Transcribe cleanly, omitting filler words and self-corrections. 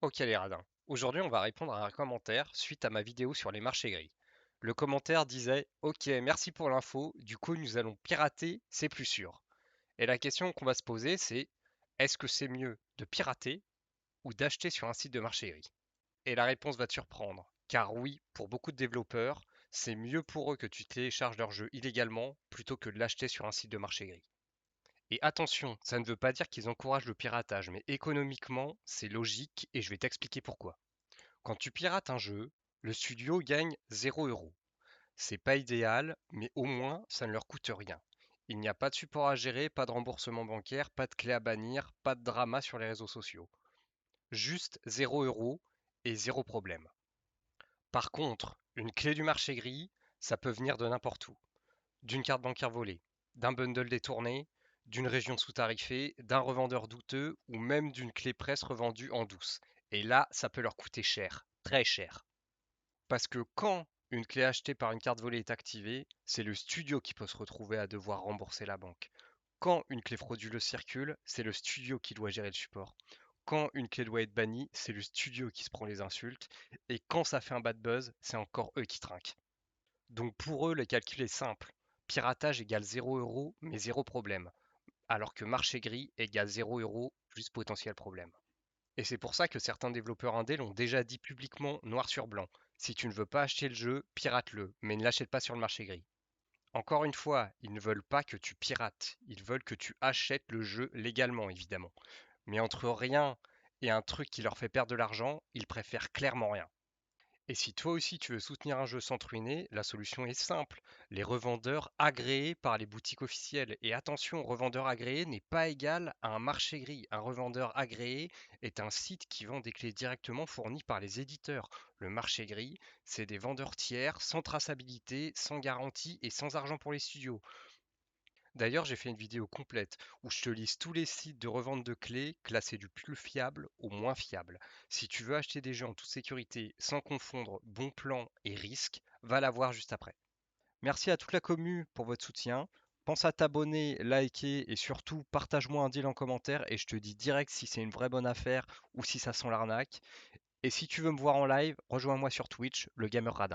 Ok les radins, aujourd'hui on va répondre à un commentaire suite à ma vidéo sur les marchés gris. Le commentaire disait: Ok, merci pour l'info, du coup nous allons pirater, c'est plus sûr. Et la question qu'on va se poser c'est: est-ce que c'est mieux de pirater ou d'acheter sur un site de marché gris? Et la réponse va te surprendre, car oui, pour beaucoup de développeurs, c'est mieux pour eux que tu télécharges leur jeu illégalement plutôt que de l'acheter sur un site de marché gris. Et attention, ça ne veut pas dire qu'ils encouragent le piratage, mais économiquement, c'est logique et je vais t'expliquer pourquoi. Quand tu pirates un jeu, le studio gagne 0 €. C'est pas idéal, mais au moins ça ne leur coûte rien. Il n'y a pas de support à gérer, pas de remboursement bancaire, pas de clé à bannir, pas de drama sur les réseaux sociaux. Juste 0 € et zéro problème. Par contre, une clé du marché gris, ça peut venir de n'importe où. D'une carte bancaire volée, d'un bundle détourné, d'une région sous-tarifée, d'un revendeur douteux ou même d'une clé presse revendue en douce. Et là, ça peut leur coûter cher, très cher. Parce que quand une clé achetée par une carte volée est activée, c'est le studio qui peut se retrouver à devoir rembourser la banque. Quand une clé frauduleuse circule, c'est le studio qui doit gérer le support. Quand une clé doit être bannie, c'est le studio qui se prend les insultes. Et quand ça fait un bad buzz, c'est encore eux qui trinquent. Donc pour eux, le calcul est simple. Piratage égale 0 € mais zéro problème. Alors que marché gris égale 0 € plus potentiel problème. Et c'est pour ça que certains développeurs indés l'ont déjà dit publiquement noir sur blanc. Si tu ne veux pas acheter le jeu, pirate-le, mais ne l'achète pas sur le marché gris. Encore une fois, ils ne veulent pas que tu pirates, ils veulent que tu achètes le jeu légalement, évidemment. Mais entre rien et un truc qui leur fait perdre de l'argent, ils préfèrent clairement rien. Et si toi aussi tu veux soutenir un jeu sans te ruiner, la solution est simple. Les revendeurs agréés par les boutiques officielles. Et attention, revendeur agréé n'est pas égal à un marché gris. Un revendeur agréé est un site qui vend des clés directement fournies par les éditeurs. Le marché gris, c'est des vendeurs tiers, sans traçabilité, sans garantie et sans argent pour les studios. D'ailleurs, j'ai fait une vidéo complète où je te liste tous les sites de revente de clés classés du plus fiable au moins fiable. Si tu veux acheter des jeux en toute sécurité sans confondre bon plan et risque, va la voir juste après. Merci à toute la commu pour votre soutien. Pense à t'abonner, liker et surtout partage-moi un deal en commentaire et je te dis direct si c'est une vraie bonne affaire ou si ça sent l'arnaque. Et si tu veux me voir en live, rejoins-moi sur Twitch, le Gamer Radin.